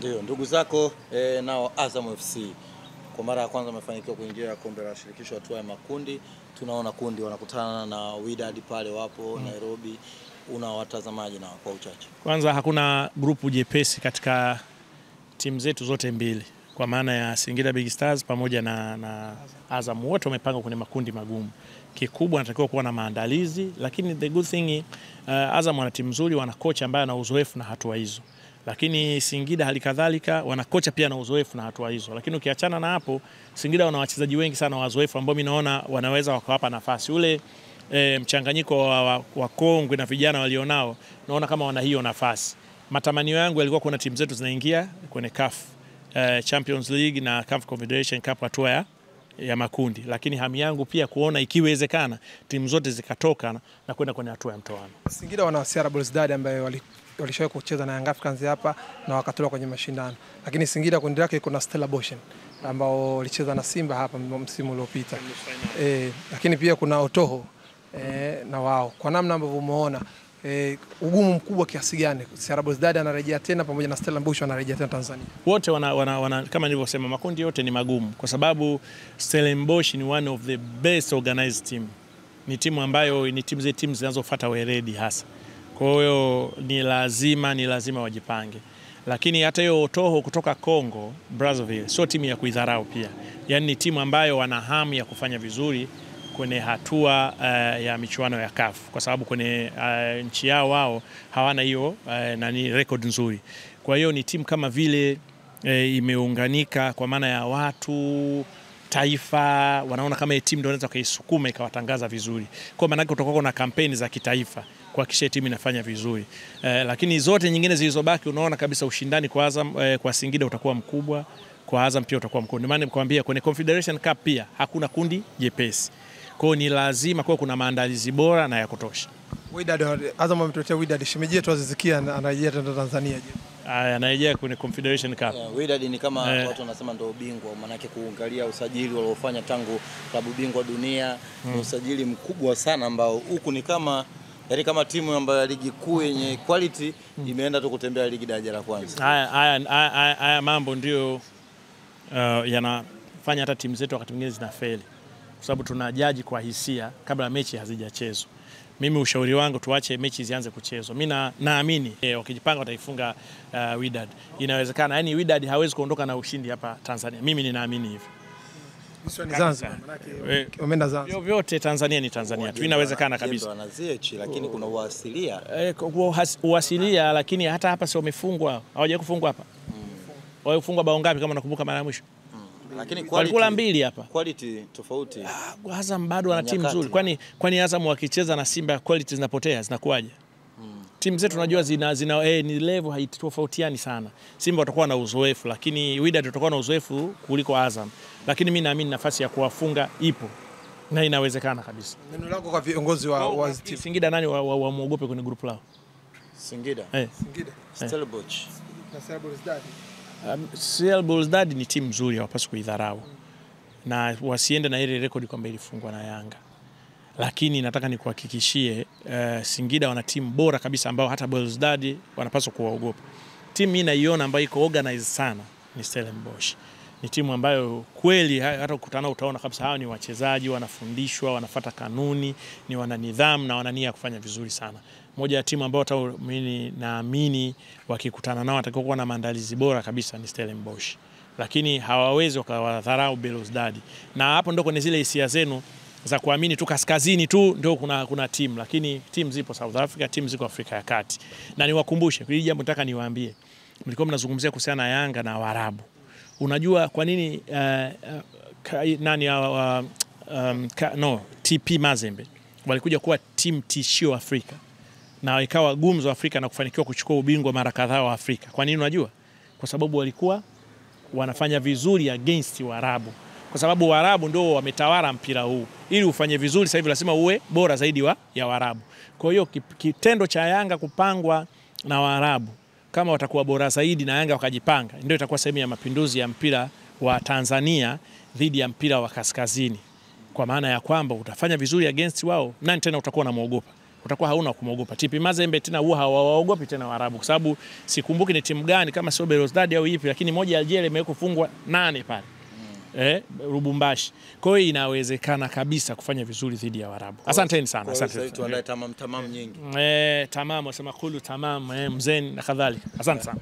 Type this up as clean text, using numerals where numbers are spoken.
Ndio, ndugu zako nao Azam FC kwa mara ya kwanza wamefanikiwa kuingia kombe la shirikisho hatua ya makundi. Tunaona kundi wanakutana na Wydad pale wapo Nairobi. Una watazamaji na kwa uchache? Kwanza hakuna grupu jepesi katika timu zetu zote mbili, kwa maana ya Singida Big Stars pamoja na Azam, wote wamepanga kwenye makundi magumu. Kikubwa anatakiwa kuwa na maandalizi, lakini the good thing Azam wana timu nzuri, wana kocha ambaye ana uzoefu na hatua hizo. Lakini Singida halikadhalika wana kocha pia na uzoefu na hatua hizo. Lakini ukiachana na hapo, Singida wana wachezaji wengi sana wazoefu ambao mimi naona wanaweza wakawapa nafasi. Ule mchanganyiko wa kongwe na vijana walionao, naona kama wana hiyo nafasi. Matamanio yangu yalikuwa kuna timu zetu zinaingia kwenye CAF Champions League na CAF Confederation Cup hatua ya makundi, lakini hamu yangu pia kuona ikiwezekana timu zote zikatoka na kwenda kwenye hatua ya mtoano. Singida wana CR Belouizdad ambaye walishawahi kucheza na Young Africans hapa na wakatoka kwenye mashindano. Lakini Singida kundi lake iko na Stellenbosch ambao walicheza na Simba hapa msimu uliopita. Lakini pia kuna Otoho na wao. Kwa namna ambavyo umeona ugumu mkubwa kiasi gani CR Belouizdad anarejea tena pamoja na Stellenbosch anarejea tena Tanzania? Wote wana kama nilivyosema, makundi yote ni magumu kwa sababu Stellenbosch ni one of the best organized team. Ni timu ambayo ni timu zinazofuata weledi hasa. Kwa hiyo ni lazima wajipange. Lakini hata hiyo Otoho kutoka Congo Brazzaville sio timu ya kuidharau pia. Yaani ni timu ambayo wana hamu ya kufanya vizuri kwenye hatua ya michuano ya CAF, kwa sababu kwenye nchi yao wao hawana hiyo record nzuri. Kwa hiyo ni timu kama vile imeunganika kwa maana ya watu, taifa, wanaona kama hii timu ndio inaweza kaisukuma ikawatangaza vizuri. Kwa maana yake utakuwa na kampeni za kitaifa kuhakikisha timu inafanya vizuri. Lakini zote nyingine zilizobaki unaona kabisa ushindani kwa Azam, kwa Singida utakuwa mkubwa, kwa Azam pia utakuwa mkubwa. Ndio maana nimekwambia kwenye Confederation Cup pia hakuna kundi jepesi. Kwa hiyo ni lazima kwa kuna maandalizi bora na ya kutosha. Wydad, Azam ametuletea Wydad, shemeji tu Azizikia anarejea tena Tanzania je? Anarejea kwenye Confederation Cup. Wydad ni kama watu wanasema ndio ubingwa, maana yake kuangalia usajili waliofanya tangu klabu bingwa dunia, ni usajili mkubwa sana ambao huku ni kama kama timu ambayo ligi kuu yenye quality imeenda tu kutembea ligi daraja la kwanza. Haya mambo ndio yanafanya hata timu zetu wakati mwingine zinafeli. Kwa sababu tunajaji kwa hisia kabla mechi hazijachezwa. Mimi ushauri wangu tuache mechi zianze kuchezwa. Mimi naamini wakijipanga wataifunga Wydad. Inawezekana, yani Wydad hawezi kuondoka na ushindi hapa Tanzania. Mimi ninaamini hivyo. Ni Zanzibar, manake wameenda Zanzibar. Vyote Tanzania ni Tanzania tu, inawezekana kabisa. Wanaziachi, lakini kuna uasilia. Uasilia, lakini hata hapa sio wamefungwa. Hawajawahi kufungwa hapa. Wamefungwa bao ngapi kama nakumbuka mara ya mwisho? Lakini walikula mbili hapa. Quality tofauti. Azam bado wana timu nzuri. Kwani Azam wakicheza na Simba quality zinapotea, zinakuaje? Timu zetu tunajua ni level haitofautiani sana. Simba watakuwa na uzoefu, lakini Wydad watakuwa na uzoefu kuliko Azam. Lakini mimi naamini nafasi ya kuwafunga ipo na inawezekana kabisa. Neno lako kwa viongozi wa Singida, nani wamuogope kwenye grupu lao? Singida. Singida. Stellenbosch. Na CR Belouizdad. CR Belouizdad ni timu nzuri, hawapaswi kuidharau. Na wasiende na ile rekodi kwamba ilifungwa na Yanga. Lakini nataka nikuhakikishie Singida wana timu bora kabisa ambao hata Belouizdad wanapaswa kuwaogopa. Timu mimi naiona ambayo iko organized sana ni Stellenbosch. Ni timu ambayo kweli hata ukutana utaona kabisa hawa ni wachezaji wanafundishwa, wanafuata kanuni, ni wana nidhamu na wana nia ya kufanya vizuri sana. Moja ya timu ambayo hata mimi naamini wakikutana nao watakuwa kuwa na maandalizi bora kabisa ni Stellenbosch. Lakini hawawezi wakawadharau Belouizdad. Na hapo ndio kwenye zile hisia zenu za kuamini tu kaskazini tu ndio kuna timu, lakini timu zipo South Africa, timu ziko Afrika ya Kati. Na niwakumbushe, hili jambo nataka niwaambie. Mlikuwa mnazungumzia kuhusiana na Yanga na Waarabu. Unajua kwa nini TP Mazembe walikuja kuwa timu tishio Afrika na ikawa gumzo Afrika na kufanikiwa kuchukua ubingwa mara kadhaa wa Afrika? Kwa nini unajua? Kwa sababu walikuwa wanafanya vizuri against Waarabu. Kwa sababu Waarabu ndio wametawala mpira huu. Ili ufanye vizuri sasa hivi lazima uwe bora zaidi ya Waarabu. Kwa hiyo kitendo cha Yanga kupangwa na Waarabu, kama watakuwa bora zaidi na Yanga wakajipanga, ndio itakuwa sehemu ya mapinduzi ya mpira wa Tanzania dhidi ya mpira wa kaskazini. Kwa maana ya kwamba utafanya vizuri against wao, nani tena utakuwa na muogopa? utakuwa hauna kumwogopa. TP Mazembe tena huwa hawaogopi tena Waarabu, kwa sababu sikumbuki ni timu gani kama sio Belouizdad au ipi, lakini moja ya Algeria imeweka kufungwa 8 pale. Lubumbashi. Kwa hiyo inawezekana kabisa kufanya vizuri dhidi ya Waarabu. Asanteni sana. Asante. Tuandae tamam nyingi. Tamam, wasema kulu tamam, mzeni na kadhalika. Asante sana.